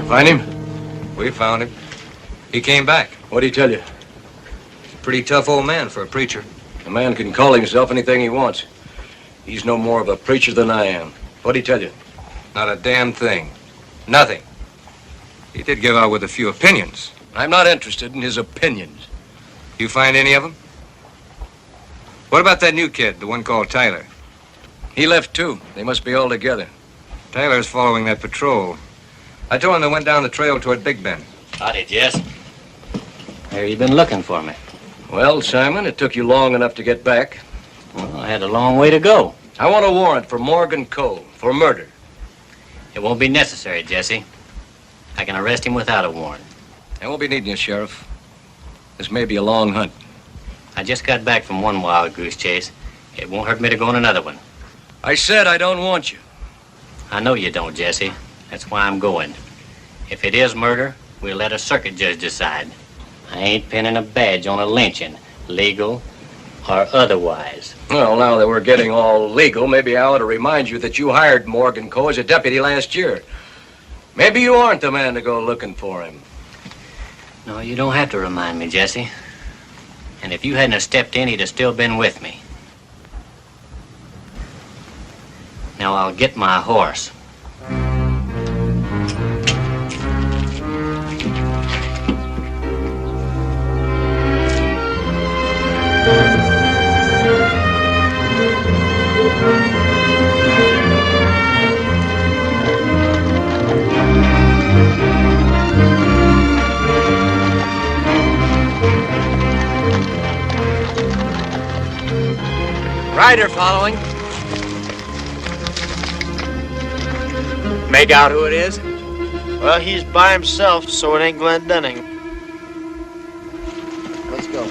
Find him? We found him. He came back. What'd he tell you? He's a pretty tough old man for a preacher. A man can call himself anything he wants. He's no more of a preacher than I am. What'd he tell you? Not a damn thing. Nothing. He did give out with a few opinions. I'm not interested in his opinions. You find any of them? What about that new kid, the one called Tyler? He left too. They must be all together. Tyler's following that patrol. I told him they went down the trail toward Big Bend. Howdy, Jess. There you been looking for me. Well, Simon, it took you long enough to get back. Well, I had a long way to go. I want a warrant for Morgan Cole for murder. It won't be necessary, Jesse. I can arrest him without a warrant. I won't be needing you, Sheriff. This may be a long hunt. I just got back from one wild goose chase. It won't hurt me to go on another one. I said I don't want you. I know you don't, Jesse. That's why I'm going. If it is murder, we'll let a circuit judge decide. I ain't pinning a badge on a lynching, legal or otherwise. Well, now that we're getting all legal, maybe I ought to remind you that you hired Morgan Cole as a deputy last year. Maybe you aren't the man to go looking for him. No, you don't have to remind me, Jesse. And if you hadn't have stepped in, he'd have still been with me. Now I'll get my horse. Rider following. Make out who it is? Well, he's by himself, so it ain't Glenn Denning. Let's go.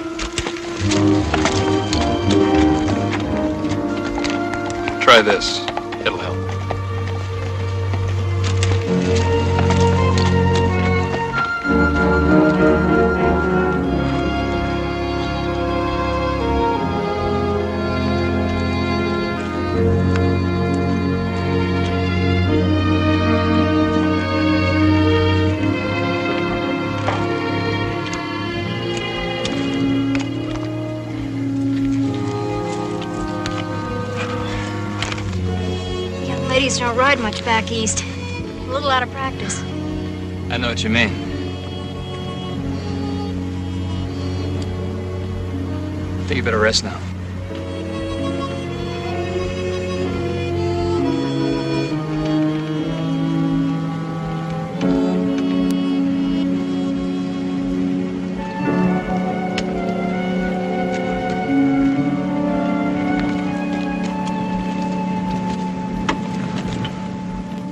Try this. It'll help. Ladies don't ride much back east. A little out of practice. I know what you mean. I think you better rest now.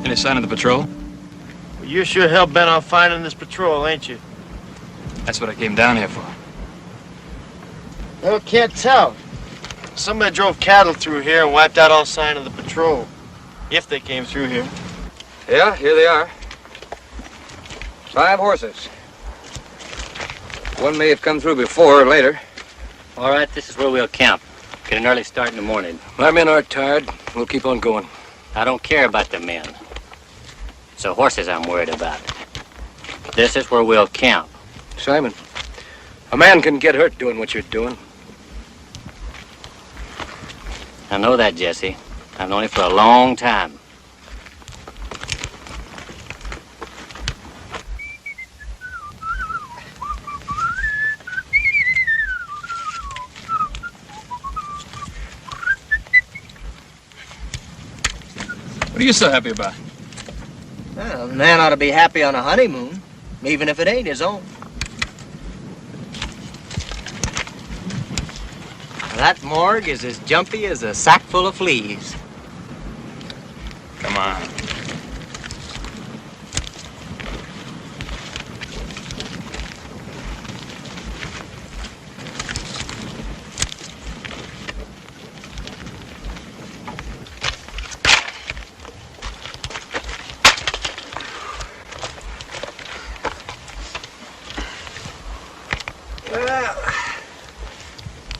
Any sign of the patrol? Well, you're sure hell-bent on finding this patrol, ain't you? That's what I came down here for. Well, can't tell. Somebody drove cattle through here and wiped out all sign of the patrol. If they came through here. Yeah, here they are. 5 horses. One may have come through before or later. All right, this is where we'll camp. Get an early start in the morning. My men are tired. We'll keep on going. I don't care about the men. It's the horses I'm worried about. This is where we'll camp. Simon, a man can get hurt doing what you're doing. I know that, Jesse. I've known it for a long time. What are you so happy about? Well, a man ought to be happy on a honeymoon, even if it ain't his own. That morgue is as jumpy as a sack full of fleas. Come on.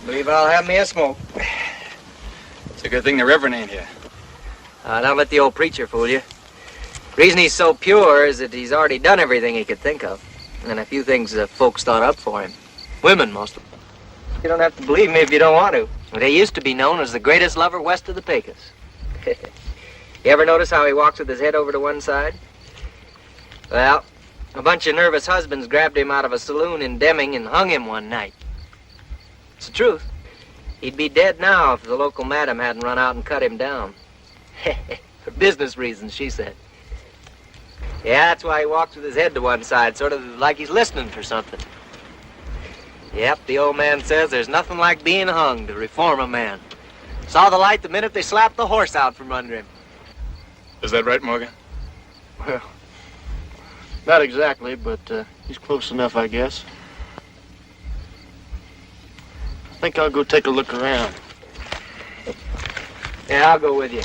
Believe I'll have me a smoke. It's a good thing the Reverend ain't here. Don't let the old preacher fool you. Reason he's so pure is that he's already done everything he could think of. And a few things folks thought up for him. Women, mostly. You don't have to believe me if you don't want to. But he used to be known as the greatest lover west of the Pecos. You ever notice how he walks with his head over to one side? Well, a bunch of nervous husbands grabbed him out of a saloon in Deming and hung him one night. It's the truth. He'd be dead now if the local madam hadn't run out and cut him down. For business reasons, she said. Yeah, that's why he walks with his head to one side, sort of like he's listening for something. Yep, the old man says there's nothing like being hung to reform a man. Saw the light the minute they slapped the horse out from under him. Is that right, Morgan? Well, not exactly, but he's close enough, I guess. I think I'll go take a look around. Yeah, I'll go with you.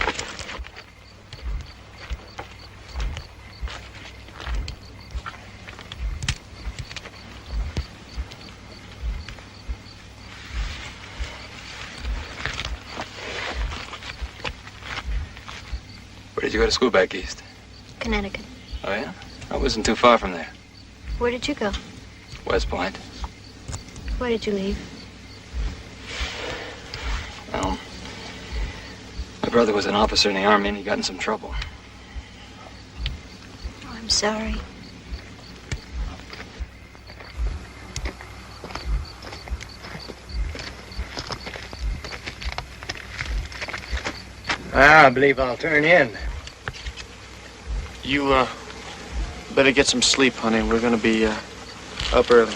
Where did you go to school back east? Connecticut. Oh, yeah? I wasn't too far from there. Where did you go? West Point. Why did you leave? Well, my brother was an officer in the Army and he got in some trouble. Oh, I'm sorry. I believe I'll turn in. You, better get some sleep, honey. We're gonna be, up early.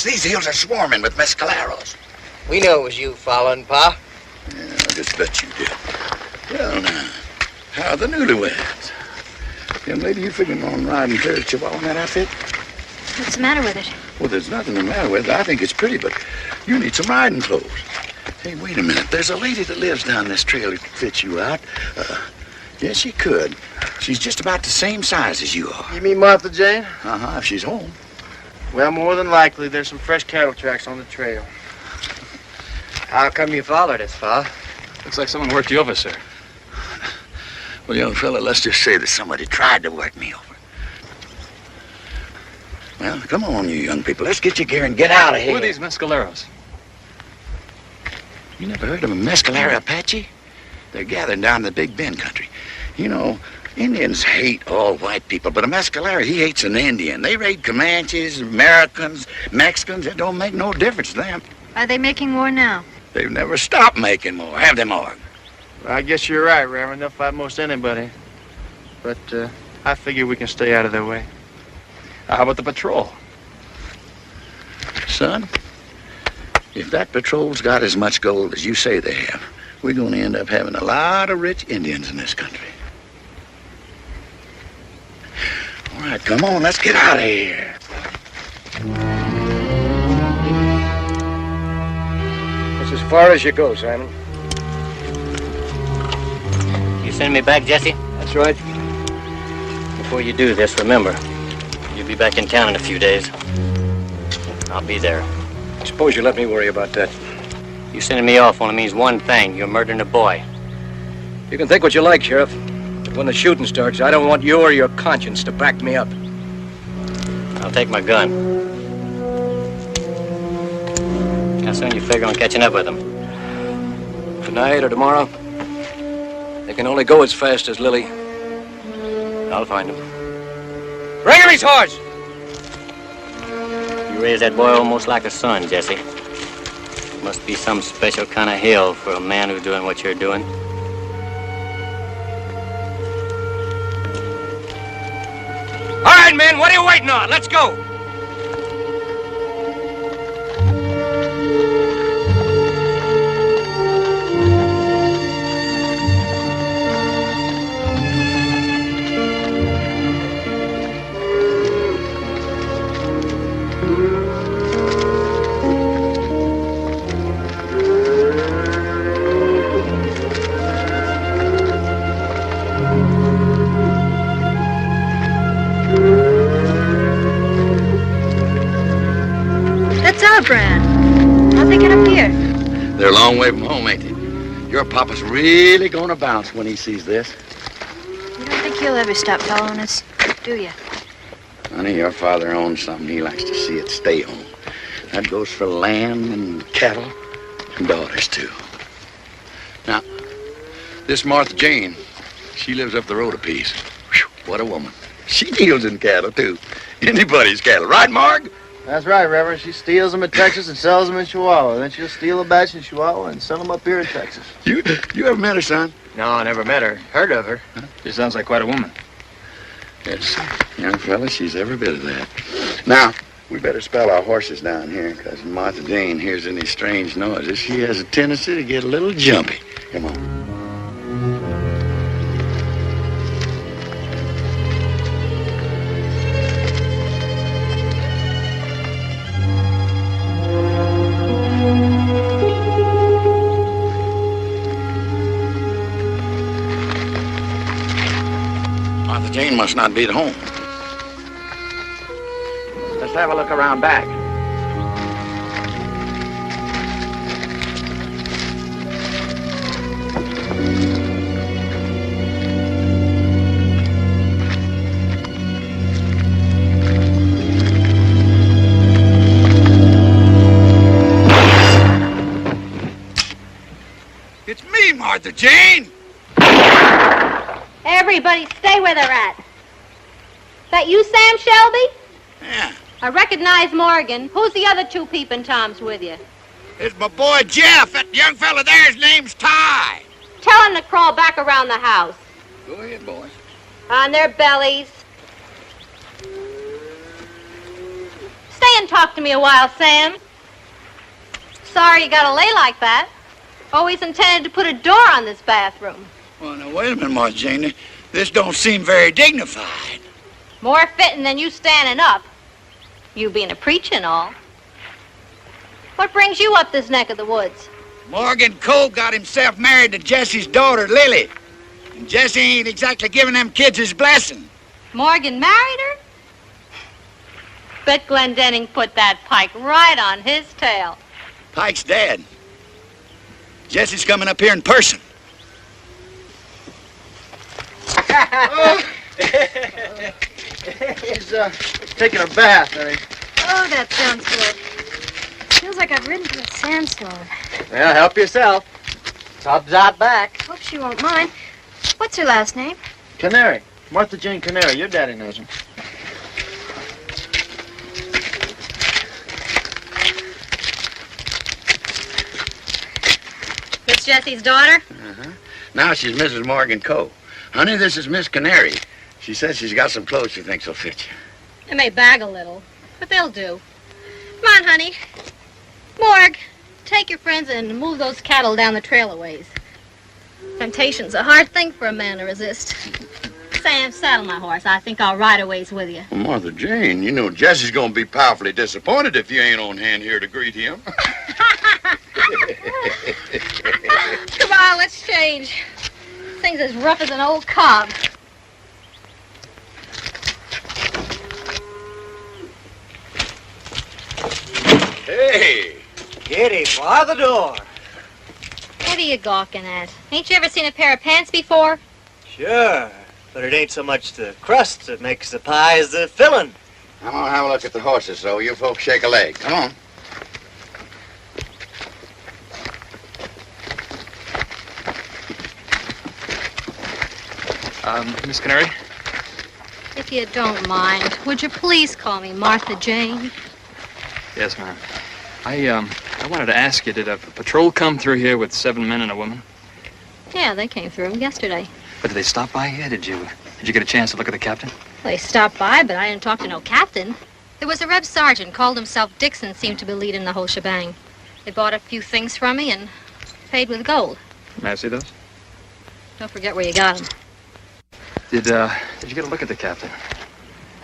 These hills are swarming with mescaleros. We know it was you following, Pa. Yeah, I just bet you did. Well, now, how are the newlyweds? Young lady, you figuring on riding fair Chihuahua in that outfit? What's the matter with it? Well, there's nothing the matter with it. I think it's pretty, but you need some riding clothes. Hey, wait a minute. There's a lady that lives down this trail who could fit you out. Yeah, she could. She's just about the same size as you are. You mean Martha Jane? Uh-huh, if she's home. Well, more than likely, there's some fresh cattle tracks on the trail. How come you followed us, Pa? Looks like someone worked you over, sir. Well, young fella, let's just say that somebody tried to work me over. Well, come on, you young people. Let's get your gear and get out of here. Who are these mescaleros? You never heard of a mescalero Apache? They're gathered down in the Big Bend country. You know, Indians hate all white people, but a mescalero, he hates an Indian. They raid Comanches, Americans, Mexicans. It don't make no difference to them. Are they making war now? They've never stopped making more, have they, Morgan? Well, I guess you're right, Reverend. They'll fight most anybody. But, I figure we can stay out of their way. How about the patrol? Son, if that patrol's got as much gold as you say they have, we're going to end up having a lot of rich Indians in this country. All right, come on, let's get out of here. That's as far as you go, Simon. You send me back, Jesse? That's right. Before you do this, remember, you'll be back in town in a few days. I'll be there. Suppose you let me worry about that. You sending me off only means one thing. You're murdering a boy. You can think what you like, Sheriff. But when the shooting starts, I don't want you or your conscience to back me up. I'll take my gun. How soon you figure on catching up with them? Tonight or tomorrow? They can only go as fast as Lily. I'll find him. Bring him his horse! You raised that boy almost like a son, Jesse. Must be some special kind of hell for a man who's doing what you're doing. Sam, what are you waiting on? Let's go. That's our brand. How'd they get up here? They're a long way from home, ain't they? Your papa's really gonna bounce when he sees this. You don't think he'll ever stop following us, do you? Honey, your father owns something. He likes to see it stay home. That goes for land and cattle and daughters, too. Now, this Martha Jane, she lives up the road a piece. Whew, what a woman. She deals in cattle, too. Anybody's cattle. Right, Marg? That's right, Reverend. She steals them in Texas and sells them in Chihuahua. Then she'll steal a batch in Chihuahua and sell them up here in Texas. You ever met her, son? No, I never met her. Heard of her. Huh? She sounds like quite a woman. Yes, young fella, she's every bit of that. Now, we better spell our horses down here, because Martha Jane hears any strange noises. She has a tendency to get a little jumpy. Come on. Martha Jane must not be at home. Let's have a look around back. It's me, Martha Jane. Everybody stay where they're at. That you, Sam Shelby? Yeah. I recognize Morgan. Who's the other two peeping toms with you? It's my boy Jeff. That young fella there, his name's Ty. Tell them to crawl back around the house. Go ahead, boys. On their bellies. Stay and talk to me a while, Sam. Sorry you gotta lay like that. Always intended to put a door on this bathroom. Well, now, wait a minute, Martha Jane. This don't seem very dignified. More fitting than you standing up. You being a preacher and all. What brings you up this neck of the woods? Morgan Cole got himself married to Jesse's daughter, Lily. And Jesse ain't exactly giving them kids his blessing. Morgan married her? Bet Glendenning put that pike right on his tail. Pike's dead. Jesse's coming up here in person. He's taking a bath, I think. Oh, that sounds good. Feels like I've ridden through a sandstorm. Well, help yourself. Top's out back. Hope she won't mind. What's her last name? Canary. Martha Jane Canary. Your daddy knows him. It's Jesse's daughter? Uh-huh. Now she's Mrs. Morgan Cole. Honey, this is Miss Canary. She says she's got some clothes she thinks will fit you. They may bag a little, but they'll do. Come on, honey. Morg, take your friends and move those cattle down the trail a ways. Temptation's a hard thing for a man to resist. Sam, saddle my horse. I think I'll ride a ways with you. Well, Martha Jane, you know Jesse's gonna be powerfully disappointed if you ain't on hand here to greet him. Come on, let's change. This thing's as rough as an old cob. Hey, Kitty, bar the door. What are you gawking at? Ain't you ever seen a pair of pants before? Sure, but it ain't so much the crust that makes the pie as the filling. I'm gonna have a look at the horses, so you folks shake a leg. Come on. Miss Canary? If you don't mind, would you please call me Martha Jane? Yes, ma'am. I wanted to ask you, did a patrol come through here with 7 men and a woman? Yeah, they came through yesterday. But did they stop by here? Did you get a chance to look at the captain? They stopped by, but I didn't talk to no captain. There was a reb sergeant, called himself Dixon, seemed to be leading the whole shebang. They bought a few things from me and paid with gold. May I see those? Don't forget where you got them. Did you get a look at the captain?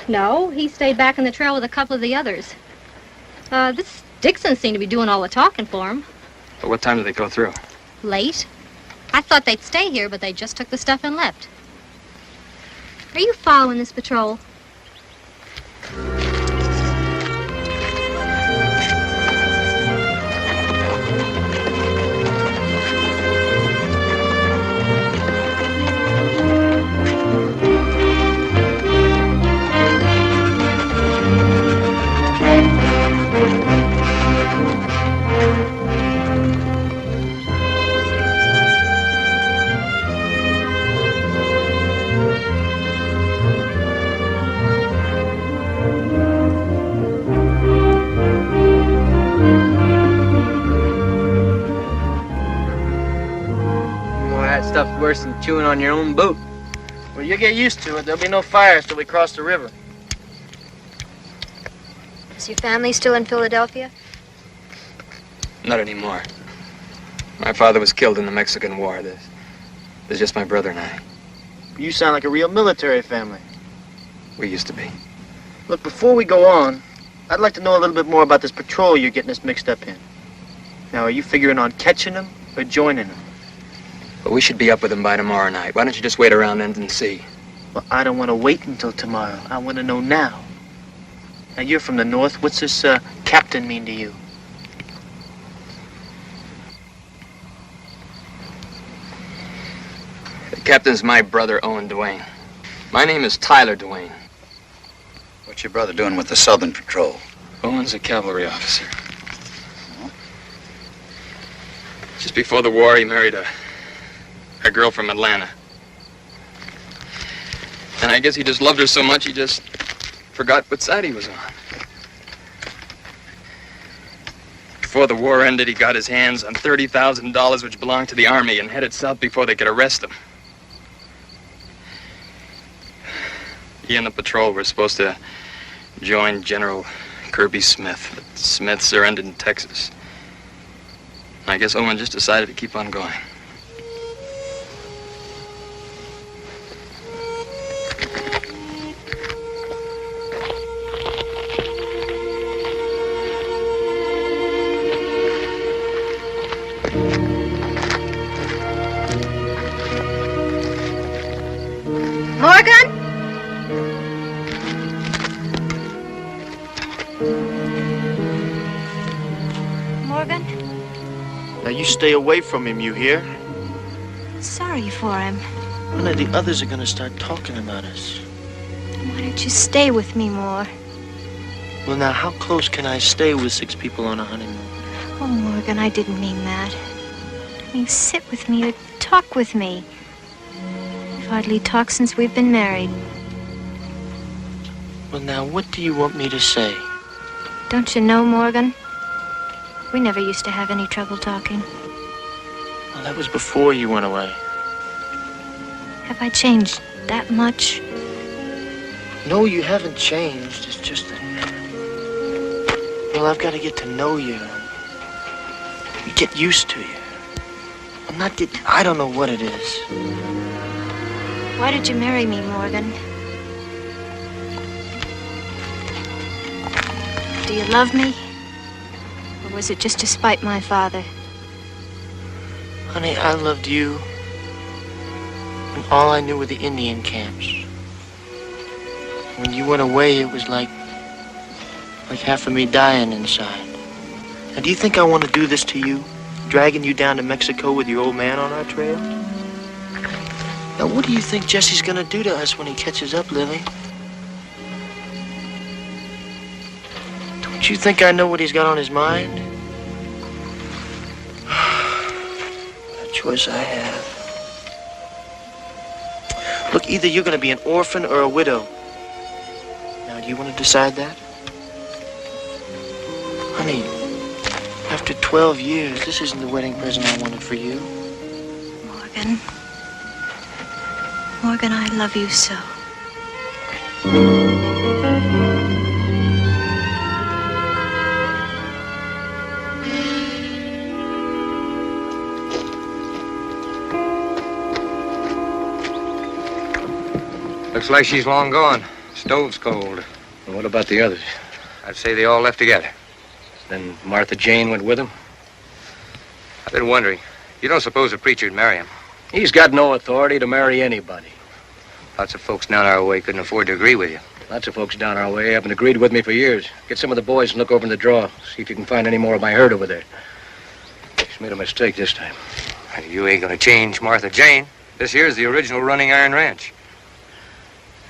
No, he stayed back in the trail with a couple of the others. This Dixon seemed to be doing all the talking for him. But what time did they go through? Late. I thought they'd stay here, but they just took the stuff and left. Are you following this patrol? Stuff's worse than chewing on your own boot. Well, you get used to it. There'll be no fires till we cross the river. Is your family still in Philadelphia? Not anymore. My father was killed in the Mexican War. There's just my brother and I. You sound like a real military family. We used to be. Look, before we go on, I'd like to know a little bit more about this patrol you're getting us mixed up in. Now, are you figuring on catching them or joining them? But we should be up with them by tomorrow night. Why don't you just wait around and see? Well, I don't want to wait until tomorrow. I want to know now. Now, you're from the north. What's this captain mean to you? The captain's my brother, Owen Duane. My name is Tyler Duane. What's your brother doing with the Southern Patrol? Owen's a cavalry officer. Just before the war, he married a girl from Atlanta. And I guess he just loved her so much, he just forgot what side he was on. Before the war ended, he got his hands on $30,000 which belonged to the Army and headed south before they could arrest him. He and the patrol were supposed to join General Kirby Smith, but Smith surrendered in Texas. I guess Owen just decided to keep on going. Morgan? Morgan? Now, you stay away from him, you hear? Sorry for him. One of the others are gonna start talking about us. Why don't you stay with me more? Well, now, how close can I stay with 6 people on a honeymoon? Oh, Morgan, I didn't mean that. I mean, sit with me or talk with me. We've hardly talked since we've been married. Well, now, what do you want me to say? Don't you know, Morgan? We never used to have any trouble talking. Well, that was before you went away. Have I changed that much? No, you haven't changed. It's just that... Well, I've got to get to know you. Get used to you. I'm not get... I don't know what it is. Why did you marry me, Morgan? Do you love me? Or was it just to spite my father? Honey, I loved you. And all I knew were the Indian camps. When you went away, it was like half of me dying inside. Now, do you think I want to do this to you? Dragging you down to Mexico with your old man on our trail? Now, what do you think Jesse's gonna do to us when he catches up, Lily? Don't you think I know what he's got on his mind? What a choice I have. Look, either you're gonna be an orphan or a widow. Now, do you want to decide that? Honey, after 12 years, this isn't the wedding present I wanted for you. Morgan. Morgan, I love you so. Looks like she's long gone. Stove's cold. And what about the others? I'd say they all left together. Then Martha Jane went with him? I've been wondering. You don't suppose a preacher'd marry him? He's got no authority to marry anybody. Lots of folks down our way couldn't afford to agree with you. Lots of folks down our way haven't agreed with me for years. Get some of the boys and look over in the drawer. See if you can find any more of my herd over there. She's made a mistake this time. You ain't gonna change Martha Jane. This here's the original Running Iron Ranch.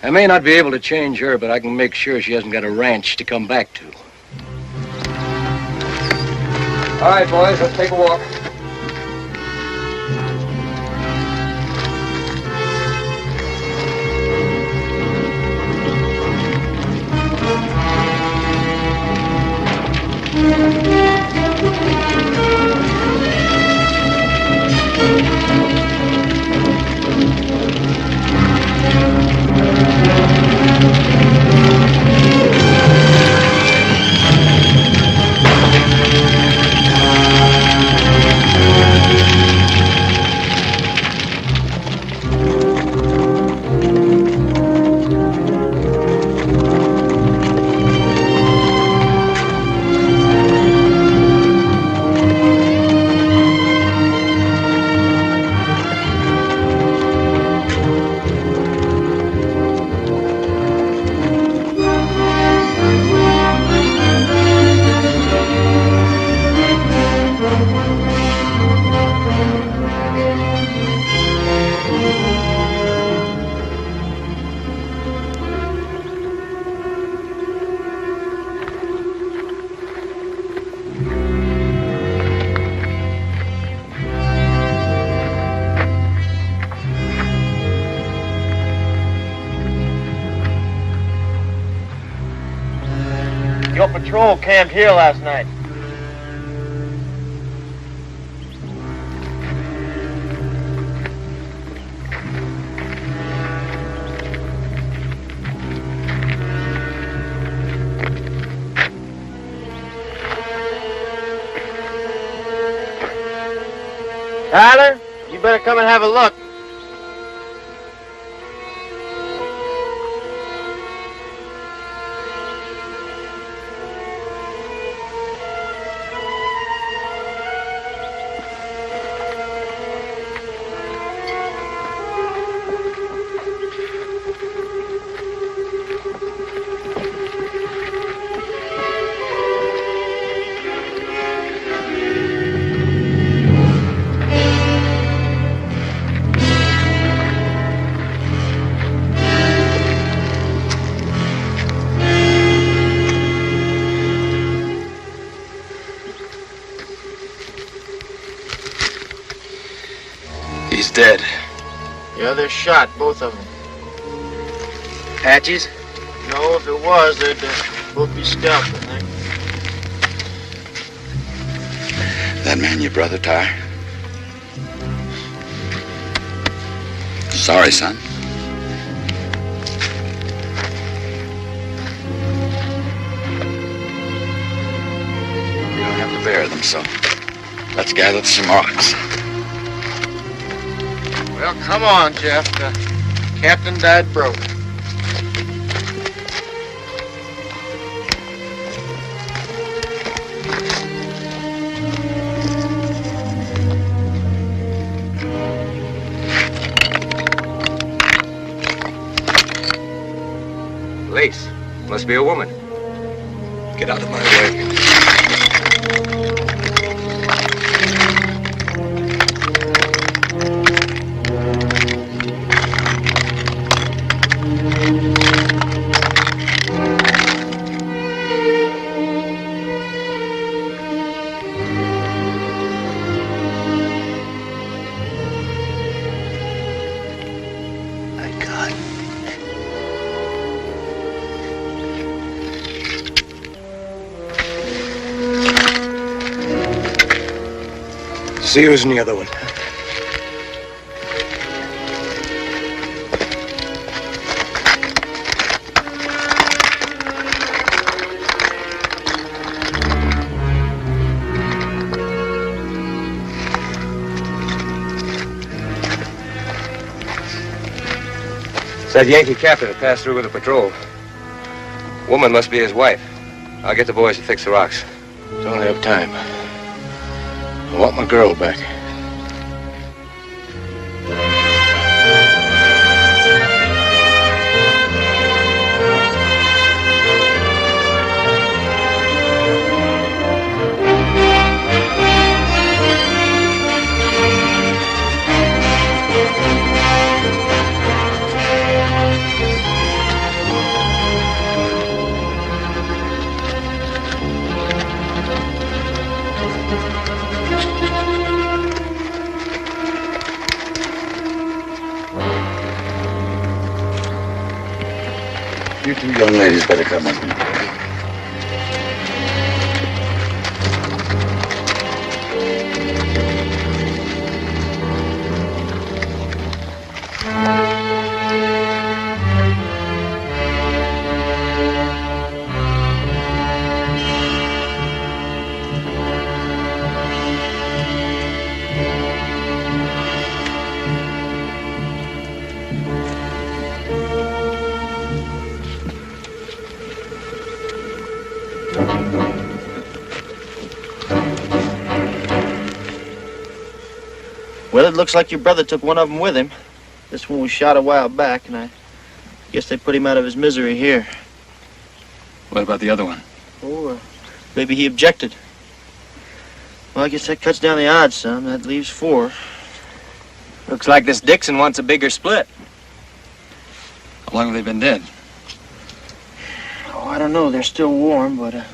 I may not be able to change her, but I can make sure she hasn't got a ranch to come back to. All right, boys, let's take a walk. Your patrol camped here last night. Tyler, you better come and have a look. He's dead. The others shot, both of them. Apaches? No, if it was, they'd both be scalped, I think. That man your brother, Ty? Sorry, son. You don't have to bear them, so let's gather some rocks. Well, come on, Jeff. The captain died broke. Lace. Must be a woman. Get out of my way. See who's in the other one. Said Yankee captain had passed through with a patrol. Woman must be his wife. I'll get the boys to fix the rocks. Don't have time. I want my girl back. You two young ladies better come with me. Well, it looks like your brother took one of them with him. This one was shot a while back, and I guess they put him out of his misery here. What about the other one? Oh, maybe he objected. Well, I guess that cuts down the odds some. That leaves 4. Looks like this Dixon wants a bigger split. How long have they been dead? Oh, I don't know. They're still warm, but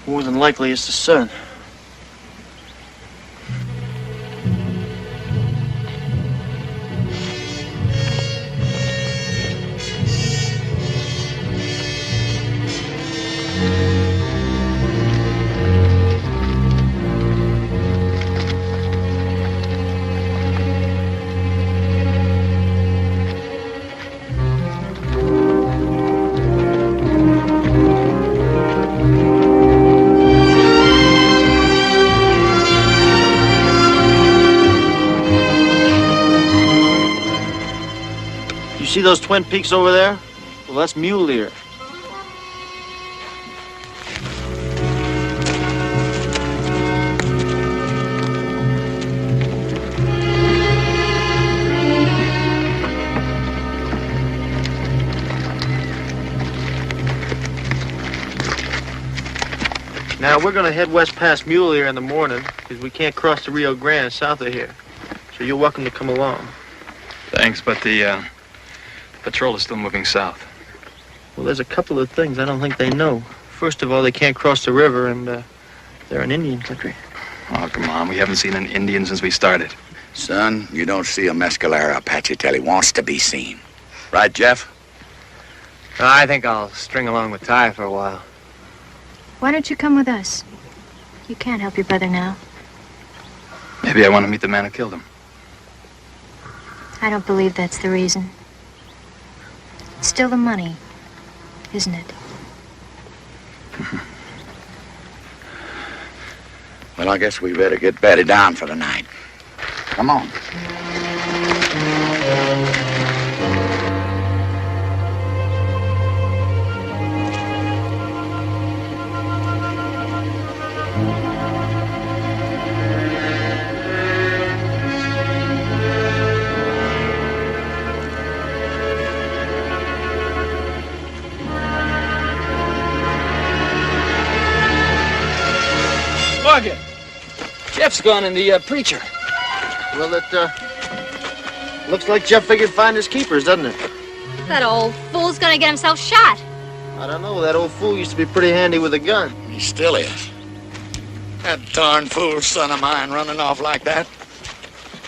more than likely it's the sun. See those twin peaks over there? Well, that's Mule Deer. Now, we're going to head west past Mule Deer in the morning because we can't cross the Rio Grande south of here. So you're welcome to come along. Thanks, but the patrol is still moving south. Well, there's a couple of things I don't think they know. First of all, they can't cross the river, and they're in Indian country. Oh, come on. We haven't seen an Indian since we started. Son, you don't see a Mescalero Apache till he wants to be seen. Right, Jeff? I think I'll string along with Ty for a while. Why don't you come with us? You can't help your brother now. Maybe I want to meet the man who killed him. I don't believe that's the reason. It's still the money, isn't it? Well, I guess we better get bedded down for the night. Come on. Morgan, Jeff's gone in the preacher. Well, it looks like Jeff figured finders keepers, doesn't it? That old fool's gonna get himself shot. I don't know. That old fool used to be pretty handy with a gun. He still is. That darn fool son of mine running off like that.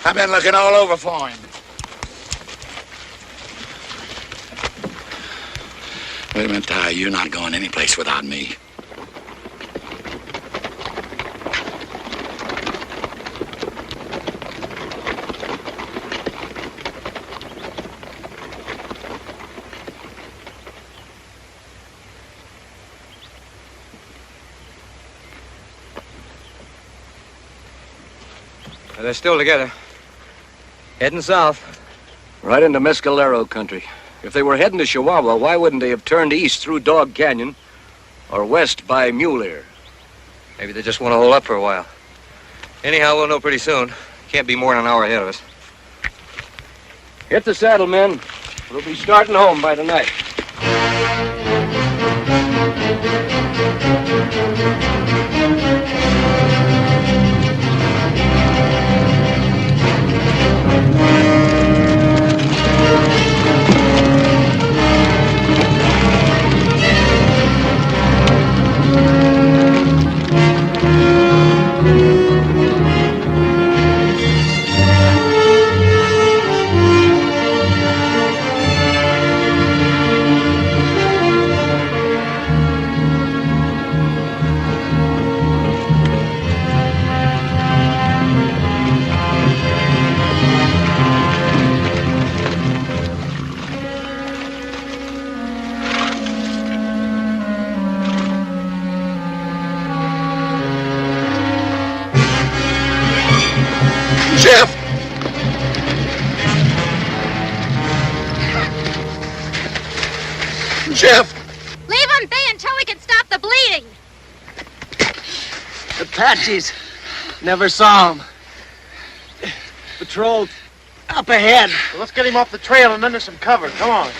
I've been looking all over for him. Wait a minute, Ty. You're not going anyplace without me. They're still together. Heading south. Right into Mescalero country. If they were heading to Chihuahua, why wouldn't they have turned east through Dog Canyon or west by Mule Ear? Maybe they just want to hold up for a while. Anyhow, we'll know pretty soon. Can't be more than an hour ahead of us. Hit the saddle, men. We'll be starting home by tonight. Jeff! Jeff! Leave him be until we can stop the bleeding. Apaches. Never saw him. Patrol up ahead. Well, let's get him off the trail and under some cover. Come on.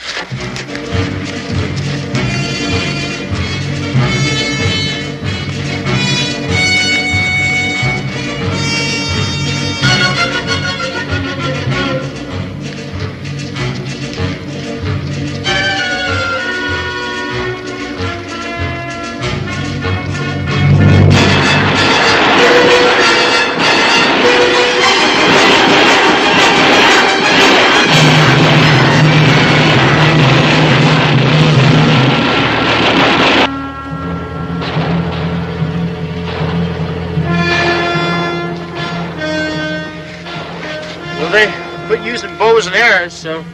Well, they quit using bows and arrows, so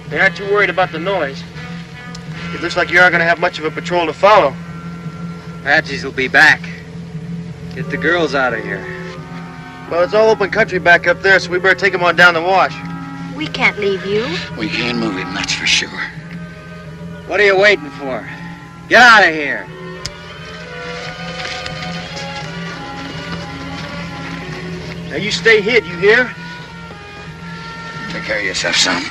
they aren't too worried about the noise. It looks like you aren't going to have much of a patrol to follow. Apaches will be back. Get the girls out of here. Well, it's all open country back up there, so we better take them on down the wash. We can't leave you. We can't move him, that's for sure. What are you waiting for? Get out of here. Now you stay hid, you hear? Take care of yourself, son.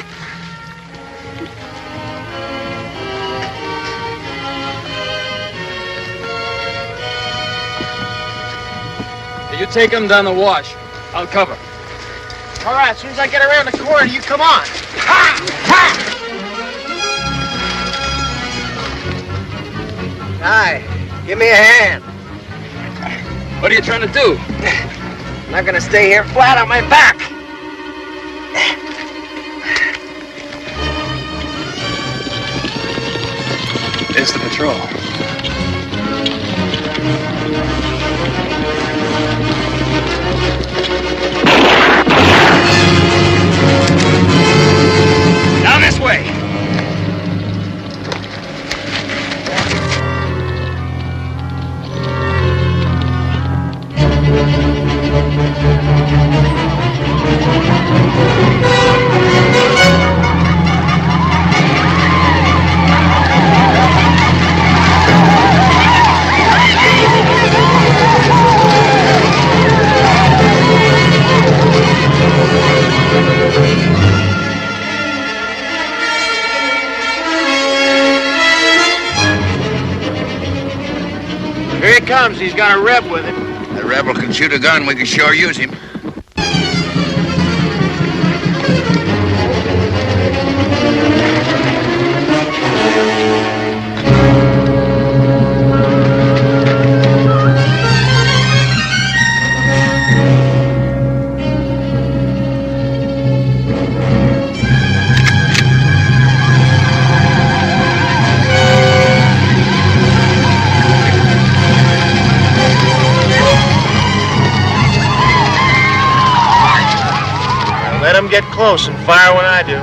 You take them down the wash. I'll cover. All right, as soon as I get around the corner, you come on. Ha! Ha! Hi, give me a hand. What are you trying to do? I'm not gonna stay here flat on my back. There's the patrol. Down this way. Here he comes. He's got a Reb with him. The rebel can shoot a gun. We can sure use him. Let him get close and fire when I do.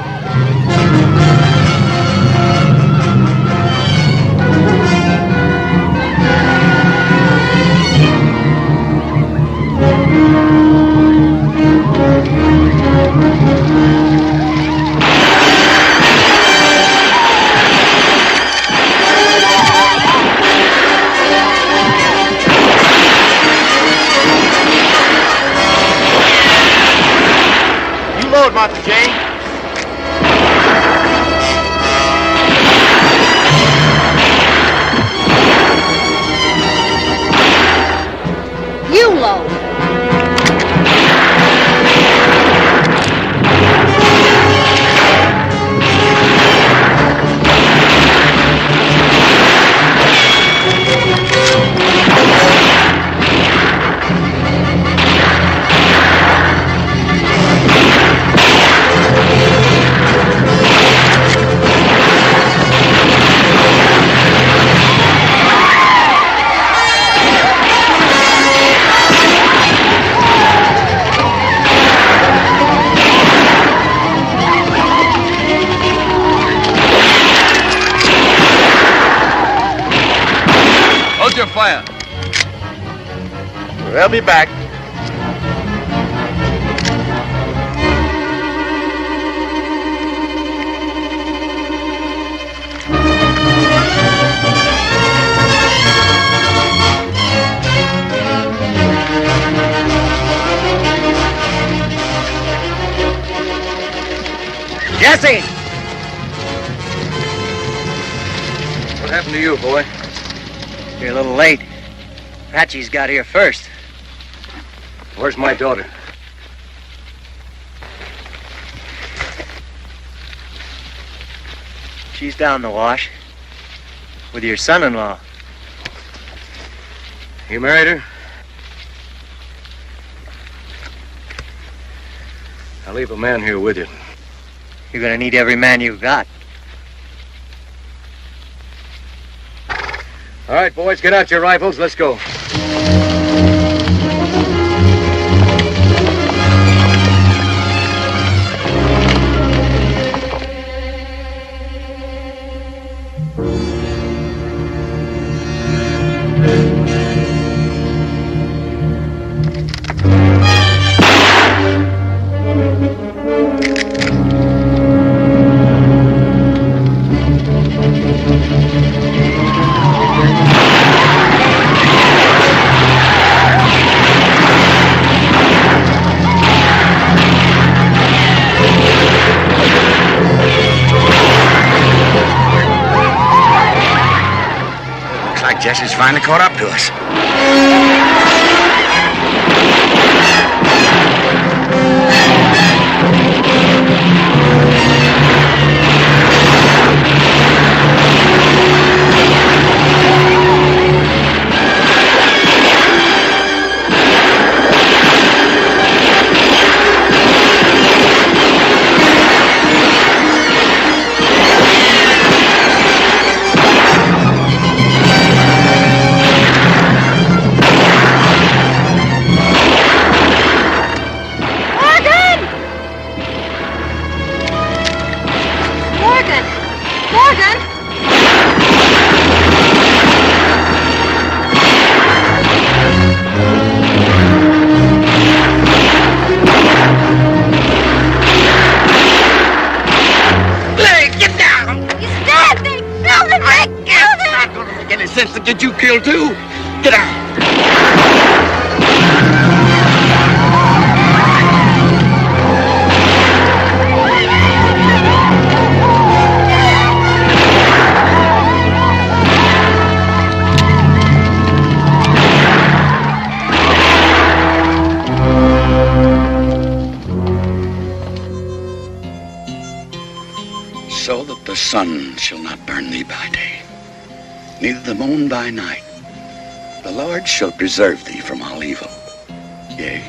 forward, Martha Jane. You load. Hold your fire. They'll be back. Jesse! What happened to you, boy? You're a little late. Patchy's got here first. Where's my daughter? She's down the wash. With your son-in-law. You married her? I'll leave a man here with you. You're gonna need every man you've got. All right, boys, get out your rifles. Let's go. Jesse's finally caught up to us. Did you kill too? Get out! So that the sun shall not burn thee by day, neither the moon by night. The Lord shall preserve thee from all evil. Yea,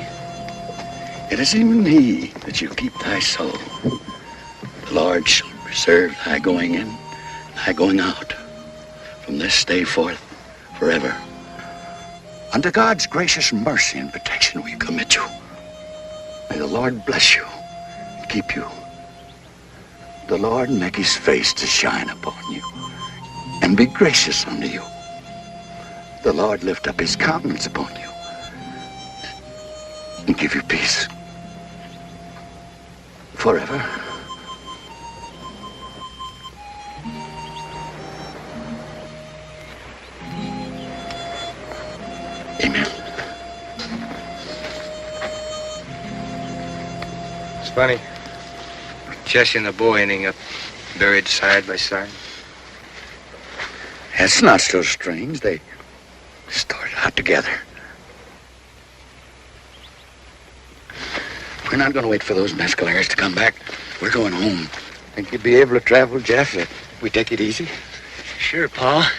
it is even he that shall keep thy soul. The Lord shall preserve thy going in, thy going out, from this day forth, forever. Unto God's gracious mercy and protection we commit you. May the Lord bless you and keep you. The Lord make his face to shine upon you and be gracious unto you. The Lord lift up his countenance upon you and give you peace forever. Amen. It's funny. Jesse and the boy ending up buried side by side. That's not so strange. They started out together. We're not going to wait for those mescaleros to come back. We're going home. Think you'd be able to travel, Jeff, if we take it easy? Sure, Pa.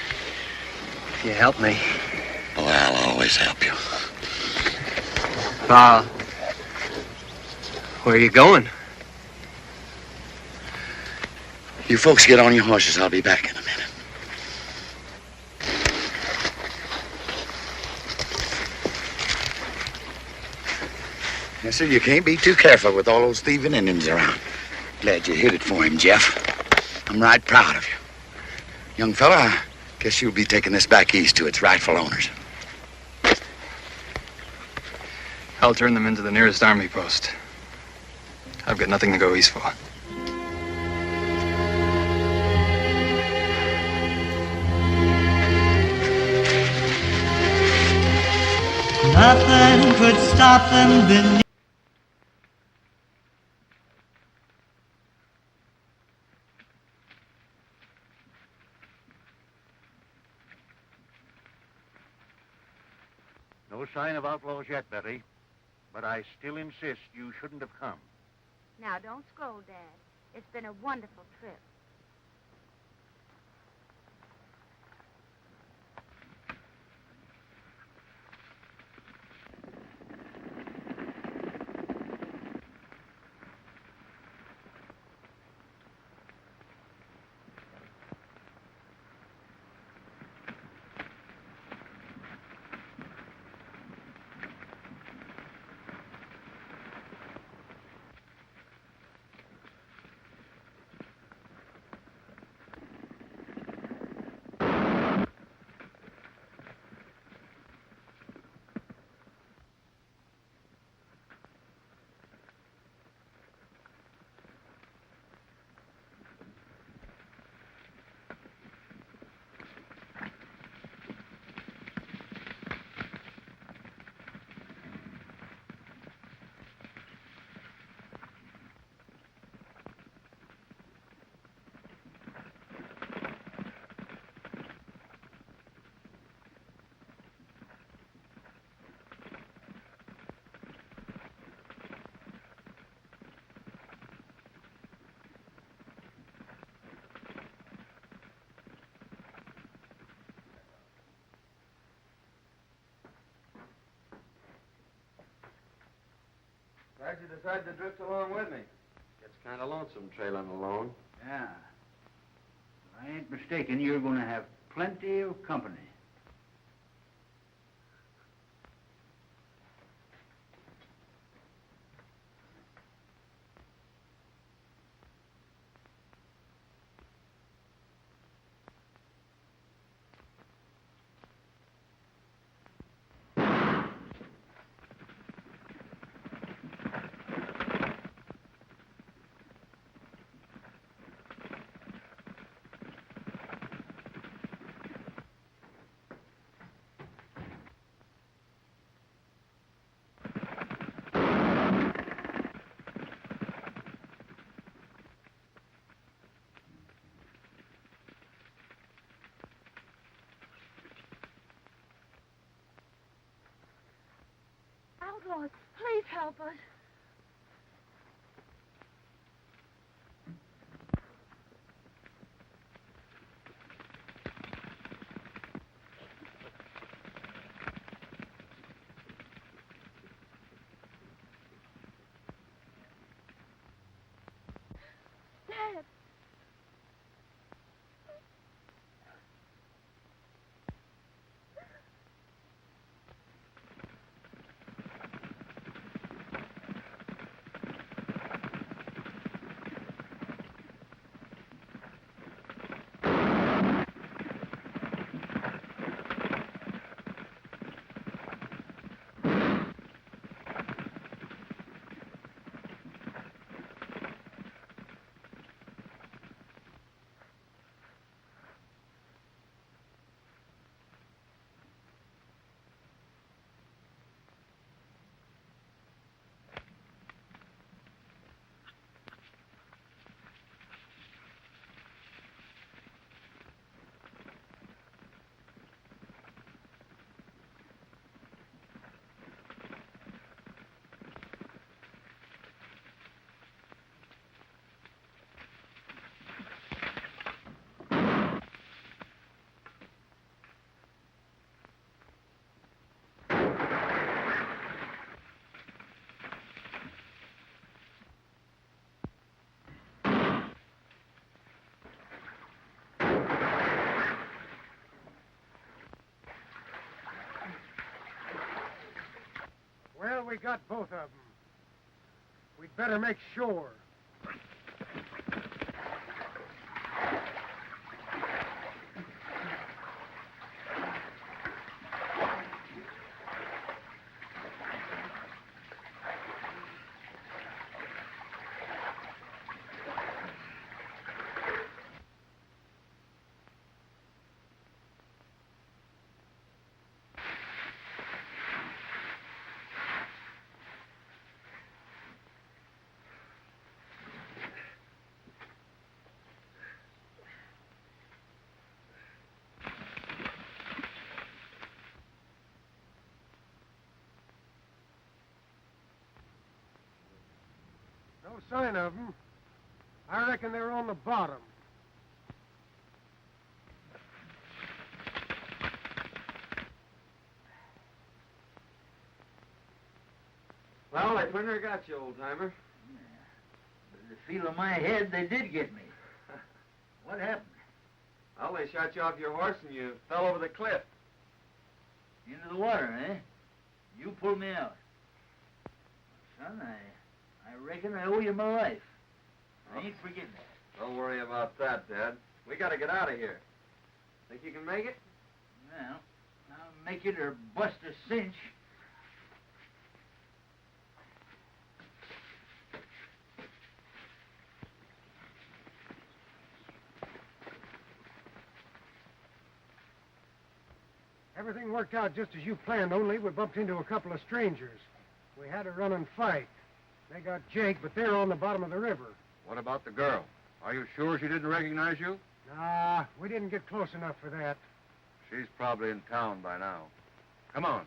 If you help me. Oh, I'll always help you. Pa, where are you going? You folks get on your horses. I'll be back in a minute. Yes, sir, you can't be too careful with all those thieving Indians around. Glad you hit it for him, Jeff. I'm right proud of you. Young fella, I guess you'll be taking this back east to its rightful owners. I'll turn them into the nearest army post. I've got nothing to go east for. Nothing could stop them beneath. No sign of outlaws yet, Betty. But I still insist you shouldn't have come. Now, don't scold, Dad. It's been a wonderful trip. Glad you decided to drift along with me. Gets kind of lonesome trailing alone. Yeah. If I ain't mistaken, you're going to have plenty of company. Outlaws, please help us. Dad. we got both of them. We'd better make sure. No sign of them. I reckon they're on the bottom. Well, I pretty near got you, old-timer. The feel of my head, they did get me. What happened? Well, they shot you off your horse and you fell over the cliff. Into the water, eh? You pulled me out. Son, I reckon I owe you my life. I ain't forgetting that. Don't worry about that, Dad. We gotta get out of here. Think you can make it? Well, I'll make it or bust a cinch. Everything worked out just as you planned, only we bumped into a couple of strangers. We had a run and fight. They got Jake, but they're on the bottom of the river. What about the girl? Are you sure she didn't recognize you? Nah, we didn't get close enough for that. She's probably in town by now. Come on.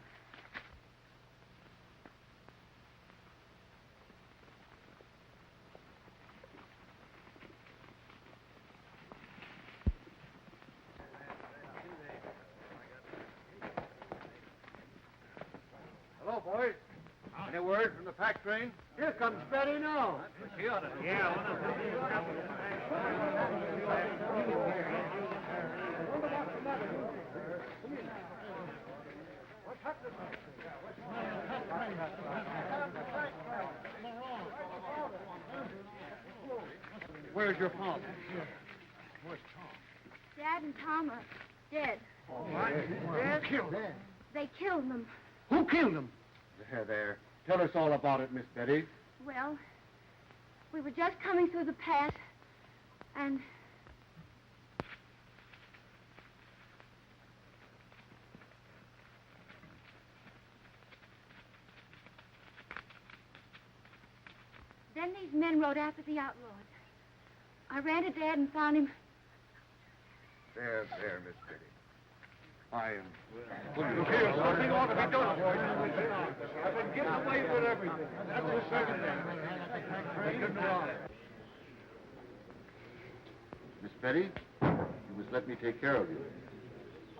Hello, boys. Any word from the pack train? Here comes Betty now. Where's your father? Where's Tom? Dad and Tom are dead. Dead? Killed him. They killed them. Who killed him? There. Tell us all about it, Miss Betty. Well, we were just coming through the pass, and... Then these men rode after the outlaws. I ran to Dad and found him. There, Miss Betty. I am... Something ought to be done. I've been getting away with everything. That's the second thing. Miss Betty, you must let me take care of you.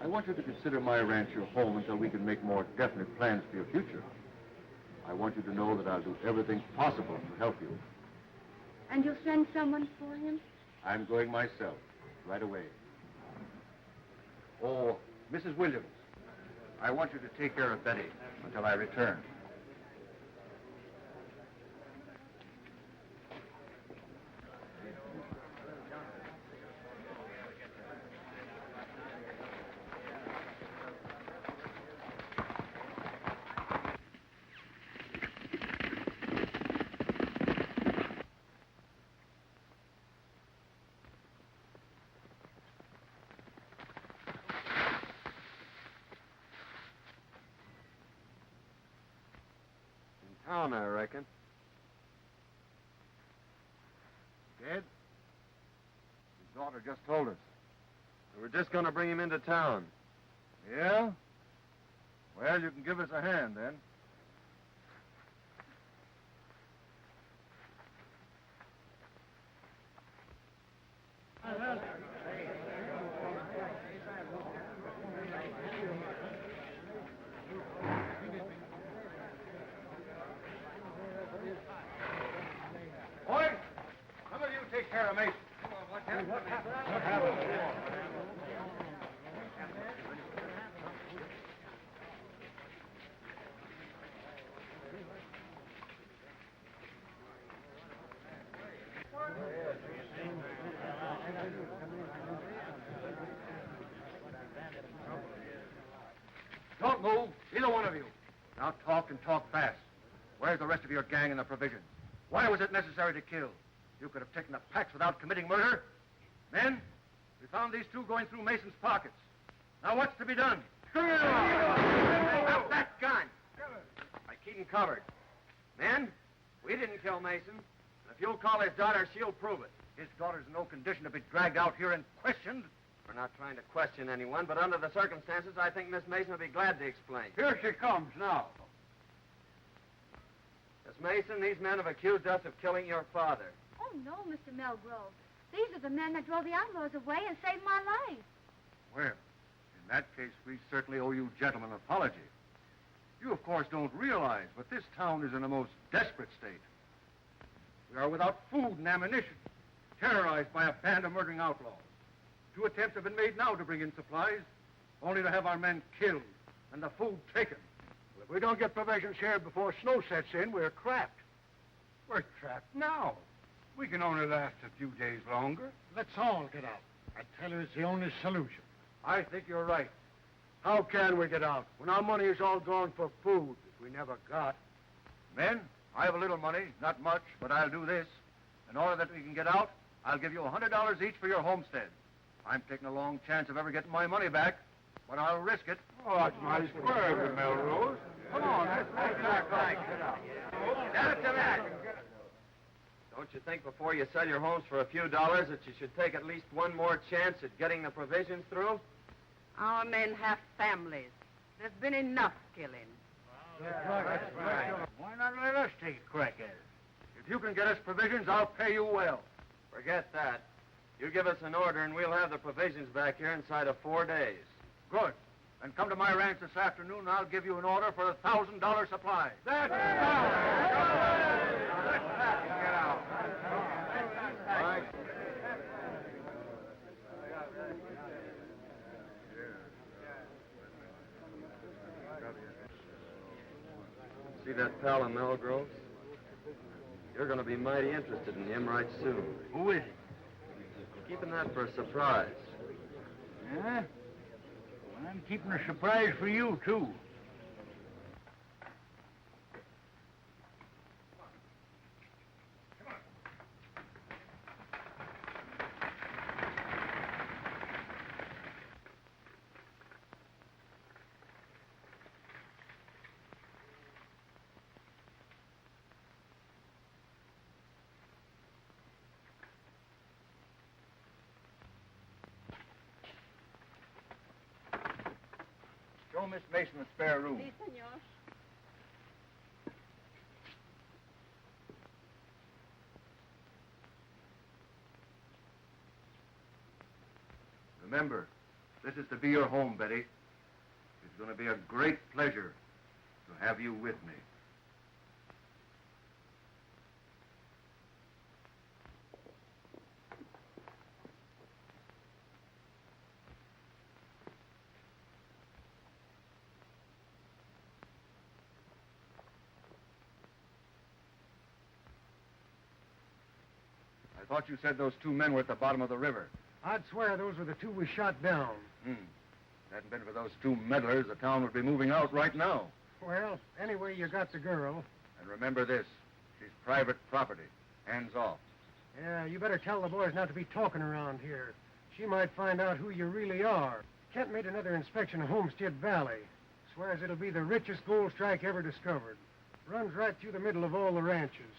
I want you to consider my ranch your home until we can make more definite plans for your future. I want you to know that I'll do everything possible to help you. And you'll send someone for him? I'm going myself, right away. Oh, Mrs. Williams, I want you to take care of Betty until I return. Town, I reckon. Dead? His daughter just told us. We're just going to bring him into town. Yeah? Well, you can give us a hand, then. Boys, some of you take care of Mason. What happened? What happened? talked and talked fast. Where's the rest of your gang and the provisions? Why was it necessary to kill? You could have taken the packs without committing murder. Men, we found these two going through Mason's pockets. Now what's to be done? Drop that gun! I keep him covered. Men, we didn't kill Mason. And if you'll call his daughter, she'll prove it. His daughter's in no condition to be dragged out here and questioned. We're not trying to question anyone, but under the circumstances, I think Miss Mason will be glad to explain. Here she comes now. Miss Mason, these men have accused us of killing your father. Oh, no, Mr. Melgrove. These are the men that drove the outlaws away and saved my life. Well, in that case, we certainly owe you gentlemen an apology. You, of course, don't realize, but this town is in a most desperate state. We are without food and ammunition, terrorized by a band of murdering outlaws. 2 attempts have been made now to bring in supplies, only to have our men killed and the food taken. Well, if we don't get provisions here before snow sets in, we're trapped. We're trapped now. We can only last a few days longer. Let's all get out. I tell you, it's the only solution. I think you're right. How can we get out when our money is all gone for food that we never got? Men, I have a little money, not much, but I'll do this. In order that we can get out, I'll give you $100 each for your homestead. I'm taking a long chance of ever getting my money back, but I'll risk it. Oh, that's nice word, Melrose. Come on, let's act right. Down to that. Don't you think before you sell your homes for a few dollars that you should take at least one more chance at getting the provisions through? Our men have families. There's been enough killing. That's right. Why not let us take a crack at it? If you can get us provisions, I'll pay you well. Forget that. You give us an order and we'll have the provisions back here inside of 4 days. Good. Then come to my ranch this afternoon and I'll give you an order for a $1,000 supply. That's See that pal of Melgrove's? You're going to be mighty interested in him right soon. Who is it? Keeping that for a surprise. Yeah? Well, I'm keeping a surprise for you, too. Show Miss Mason a spare room. Si, senor. Remember, this is to be your home, Betty. It's going to be a great pleasure to have you with me. I thought you said those 2 men were at the bottom of the river. I'd swear those were the 2 we shot down. Hadn't been for those 2 meddlers, the town would be moving out right now. Well, anyway, you got the girl. And remember this, she's private property. Hands off. Yeah, you better tell the boys not to be talking around here. She might find out who you really are. Kent made another inspection of Homestead Valley. Swears it'll be the richest gold strike ever discovered. Runs right through the middle of all the ranches.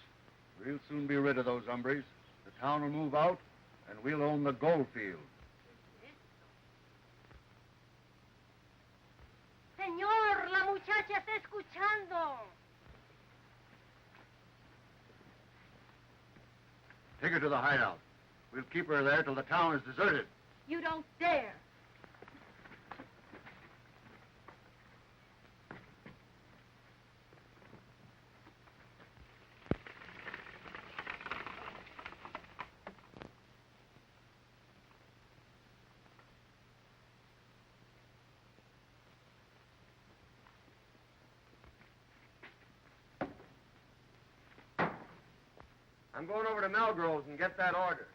We'll soon be rid of those hombres. The town will move out, and we'll own the gold field. Señor, la muchacha está escuchando. Take her to the hideout. We'll keep her there till the town is deserted. You don't dare. I'm going over to Melgrove's and get that order.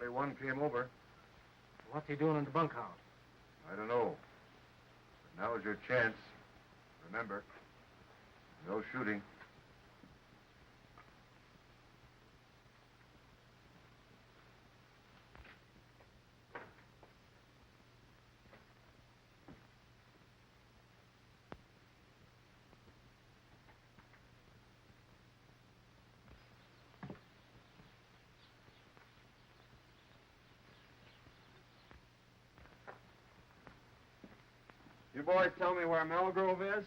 Only one came over. What's he doing in the bunkhouse? I don't know. But now is your chance. Remember, no shooting. You boys tell me where Melgrove is?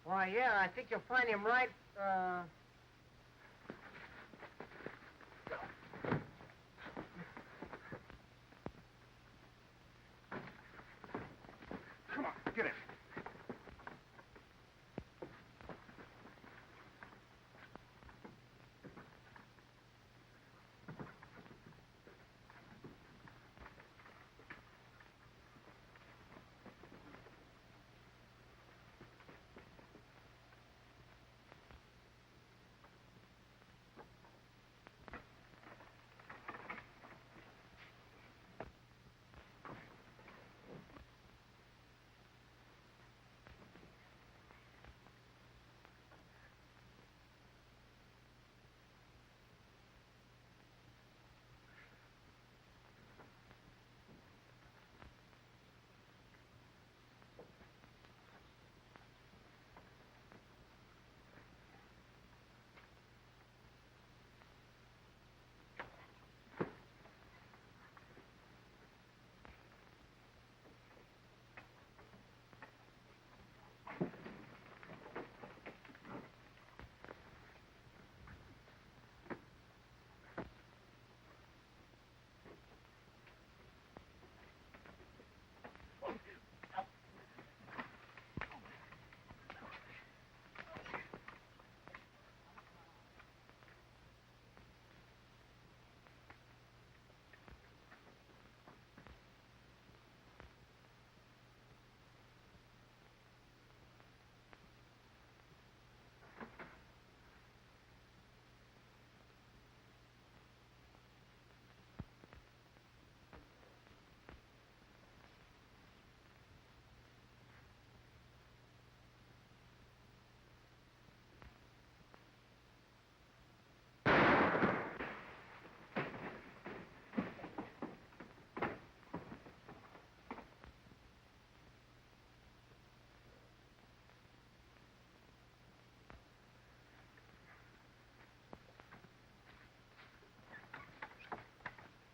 Why, yeah, I think you'll find him right, Come on, get him.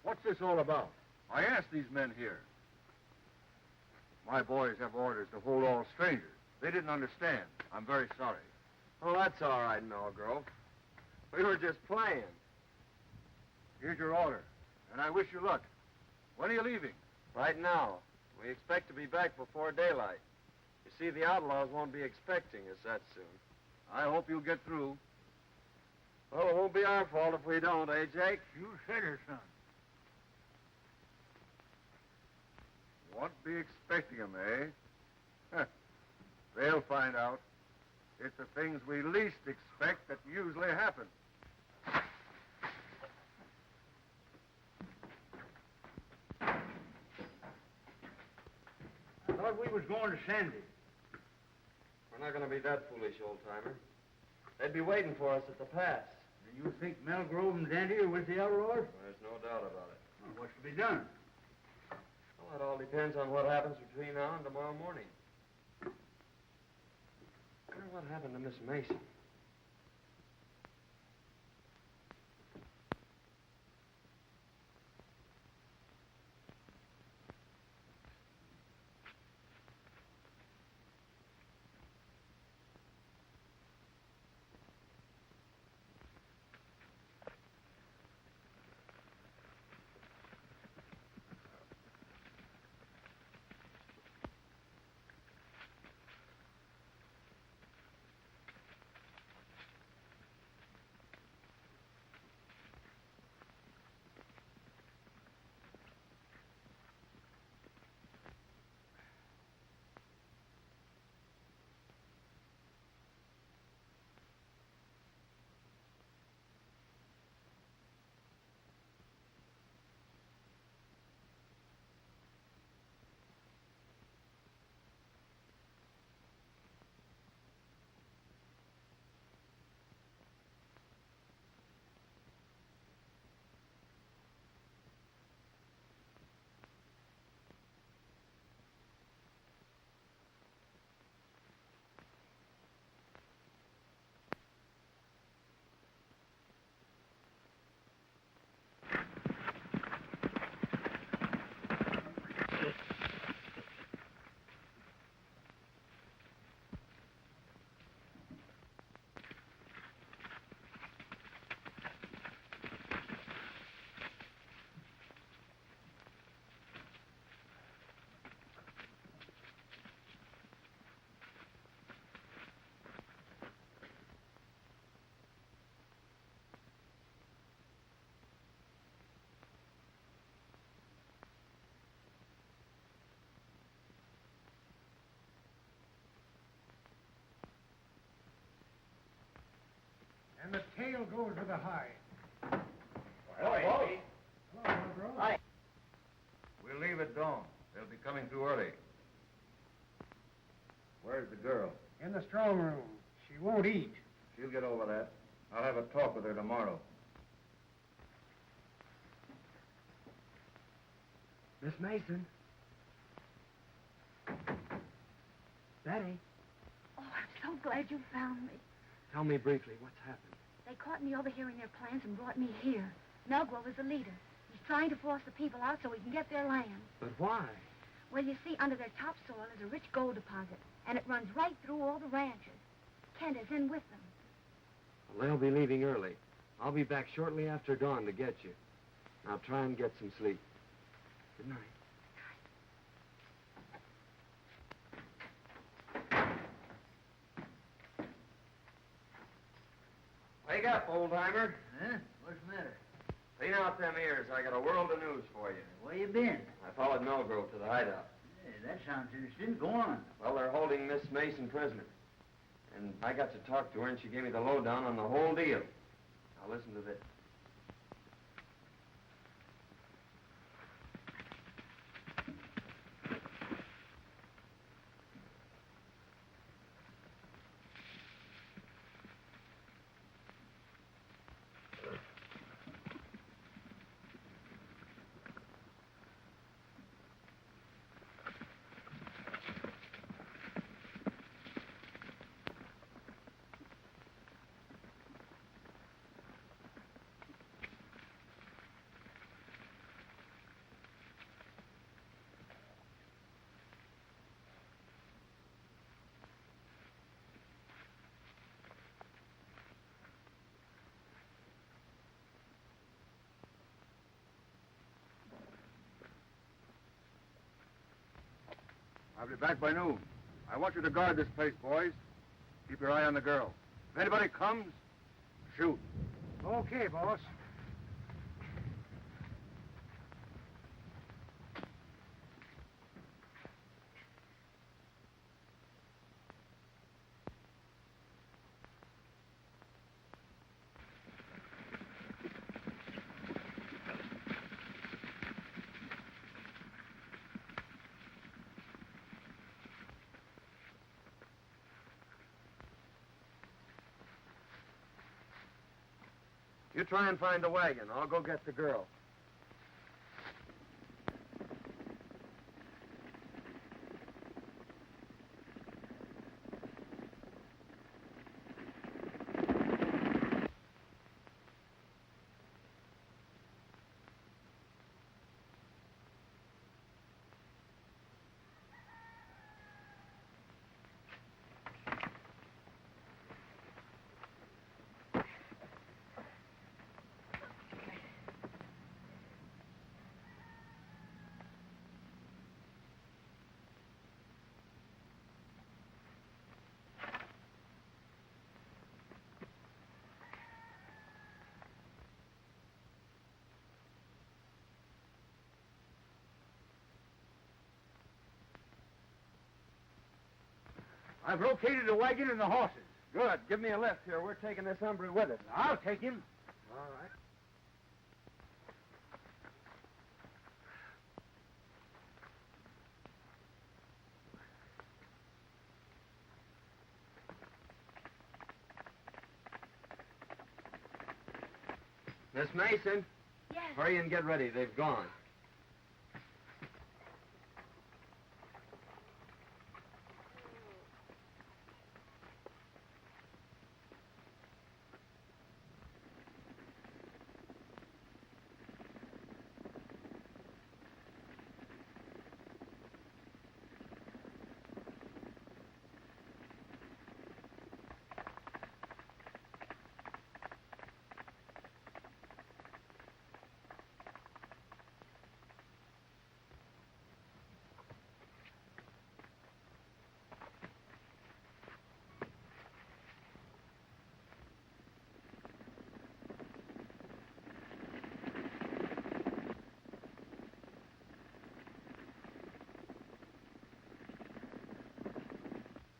What's this all about? I asked these men here. My boys have orders to hold all strangers. They didn't understand. I'm very sorry. Oh, that's all right, Melgrove. We were just playing. Here's your order, and I wish you luck. When are you leaving? Right now. We expect to be back before daylight. You see, the outlaws won't be expecting us that soon. I hope you'll get through. Well, it won't be our fault if we don't, eh, Jake? You said it, son. Won't be expecting 'em, eh? Huh. They'll find out. It's the things we least expect that usually happen. I thought we was going to Sandy. We're not going to be that foolish, old-timer. They'd be waiting for us at the pass. Do you think Melgrove and Dandy are with the outlaws? There's no doubt about it. Well, what's to be done? Well, it all depends on what happens between now and tomorrow morning. I wonder what happened to Miss Mason. And the tail goes with the hide. Hello, Hello, Marlboro. Hi. We'll leave at dawn. They'll be coming through early. Where's the girl? In the strong room. She won't eat. She'll get over that. I'll have a talk with her tomorrow. Miss Mason. Betty, Oh, I'm so glad you found me. tell me briefly what's happened. They caught me overhearing their plans and brought me here. Melgrove is the leader. He's trying to force the people out so he can get their land. But why? Well, you see, under their topsoil is a rich gold deposit, and it runs right through all the ranches. Kent is in with them. Well, they'll be leaving early. I'll be back shortly after dawn to get you. Now try and get some sleep. Good night. Wake up, old-timer. Huh? What's the matter? Clean out them ears. I got a world of news for you. Where you been? I followed Melgrove to the hideout. Hey, that sounds interesting. Go on. Well, they're holding Miss Mason prisoner. And I got to talk to her, and she gave me the lowdown on the whole deal. Now, listen to this. I'll be back by noon. I want you to guard this place, boys. Keep your eye on the girl. If anybody comes, shoot. Okay, boss. You try and find the wagon. I'll go get the girl. I've located the wagon and the horses. Good. Give me a lift here. We're taking this hombre with us. I'll take him. All right. Miss Mason, Yes. hurry and get ready. They've gone.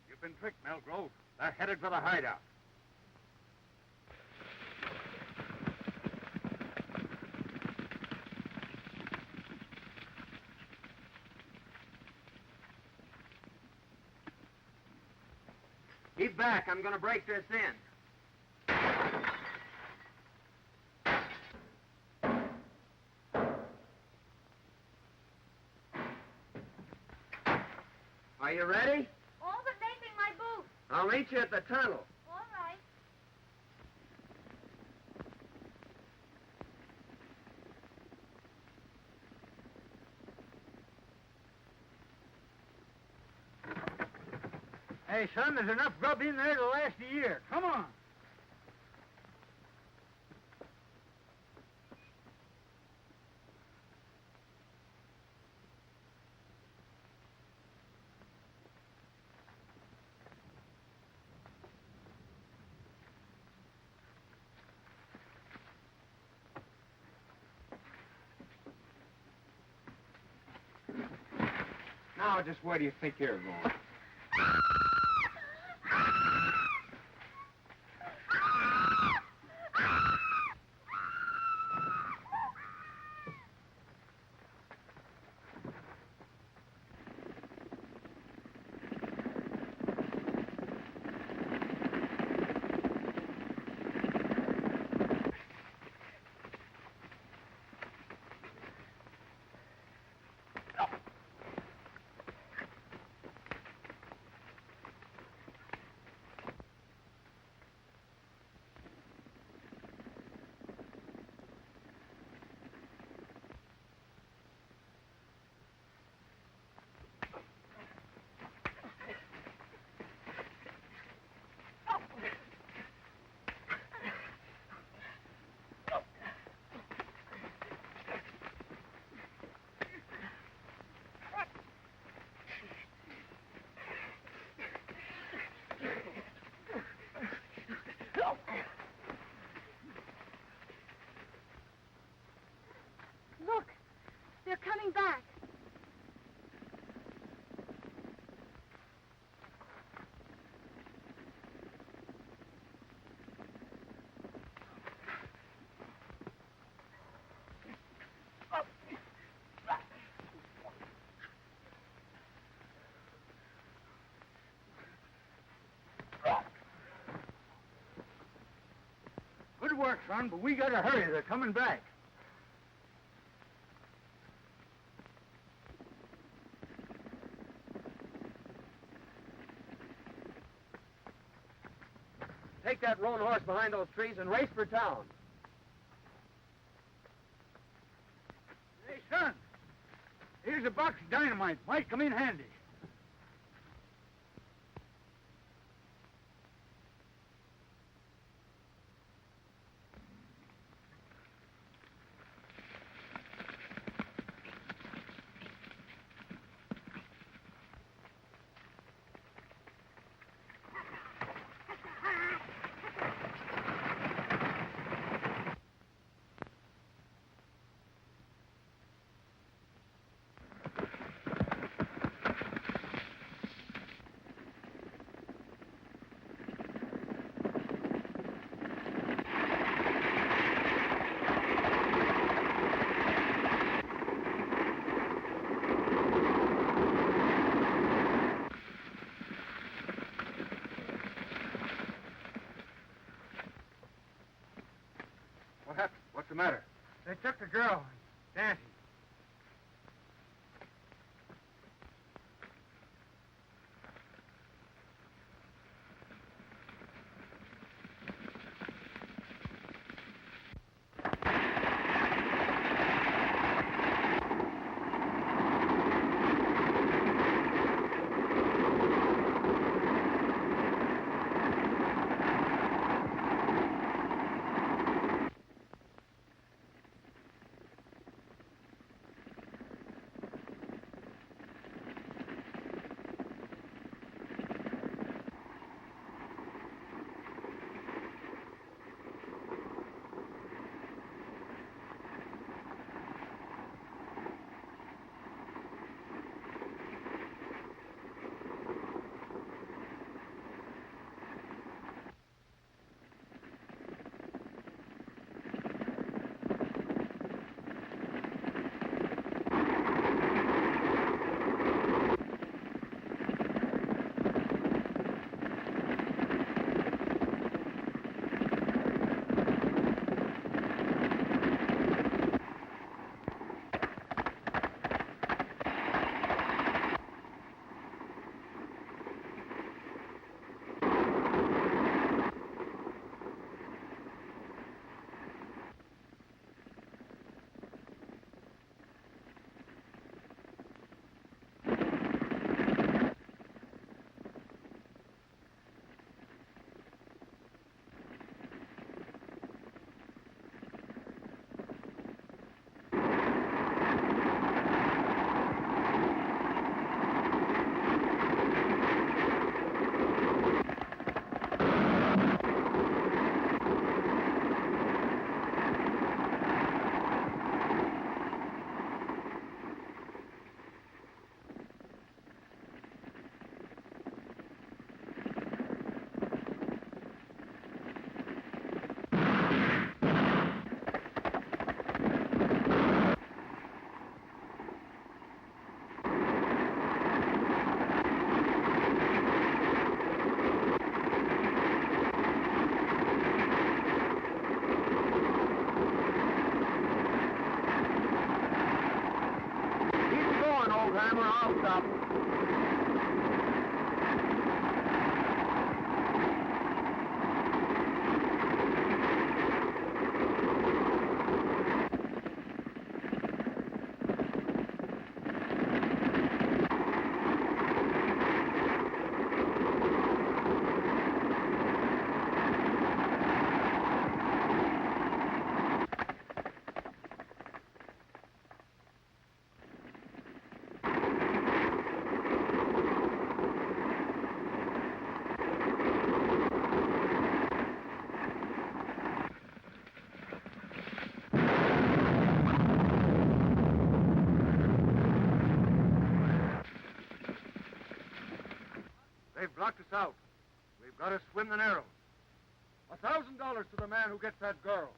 You've been tricked, Melgrove. They're headed for the hideout. Keep back. I'm going to break this in. Are you ready? All but making my boots. I'll meet you at the tunnel. All right. Hey, son, there's enough grub in there to last a year. Come on. Now, just where do you think you're going? Look, they're coming back. Good work, son, but we gotta hurry. They're coming back. Take that roan horse behind those trees and race for town. Hey, son, here's a box of dynamite. Might come in handy. What happened? What's the matter? They took the girl, Nancy. They've blocked us out. We've got to swim the Narrows. $1,000 to the man who gets that girl.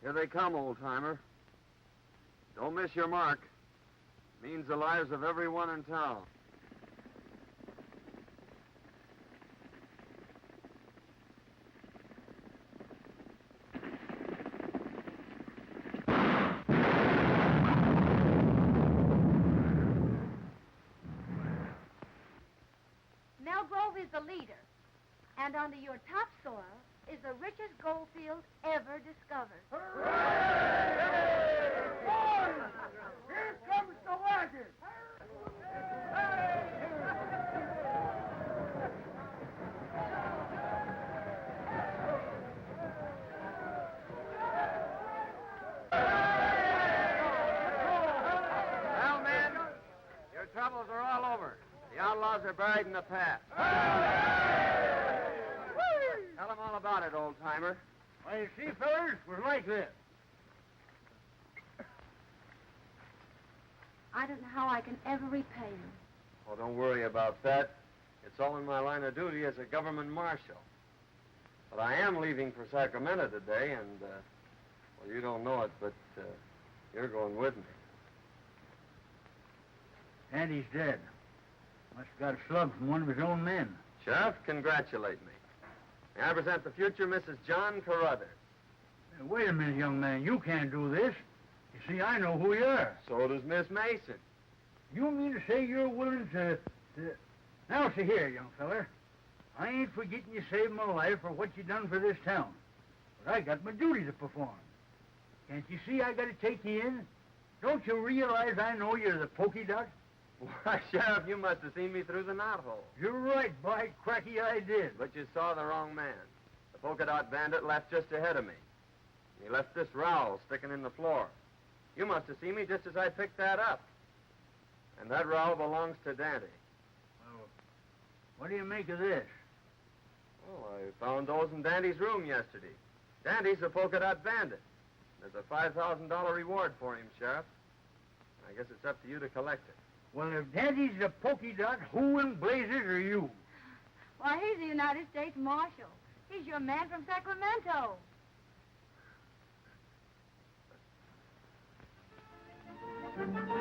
Here they come, old-timer. Don't miss your mark. Means the lives of everyone in town. Melgrove is the leader, and under your topsoil is the richest gold field ever discovered. Here comes the wagon! Well, men, your troubles are all over. The outlaws are buried in the past. Tell them all about it, old-timer. Well, you see, fellas, we're like this. I don't know how I can ever repay you. Oh, don't worry about that. It's all in my line of duty as a government marshal. But I am leaving for Sacramento today, and, well, you don't know it, but you're going with me. Andy's dead. Must have got a slug from one of his own men. Sheriff, congratulate me. May I present the future Mrs. John Carruthers. Wait a minute, young man. You can't do this. You see, I know who you are. So does Miss Mason. You mean to say you're willing to... Now, see here, young feller. I ain't forgetting you saved my life for what you done for this town. But I got my duty to perform. Can't you see I got to take you in? Don't you realize I know you're the pokey duck? Why, Sheriff, you must have seen me through the knothole. You're right, by cracky, I did. But you saw the wrong man. The polka dot bandit left just ahead of me. He left this rowel sticking in the floor. You must have seen me just as I picked that up. And that rowel belongs to Dante. Well, what do you make of this? Oh, I found those in Dante's room yesterday. Dante's a polka dot bandit. There's a $5,000 reward for him, Sheriff. I guess it's up to you to collect it. Well, if Daddy's a pokey dot, who in blazes are you? Why, he's the United States Marshal. He's your man from Sacramento. Thank you.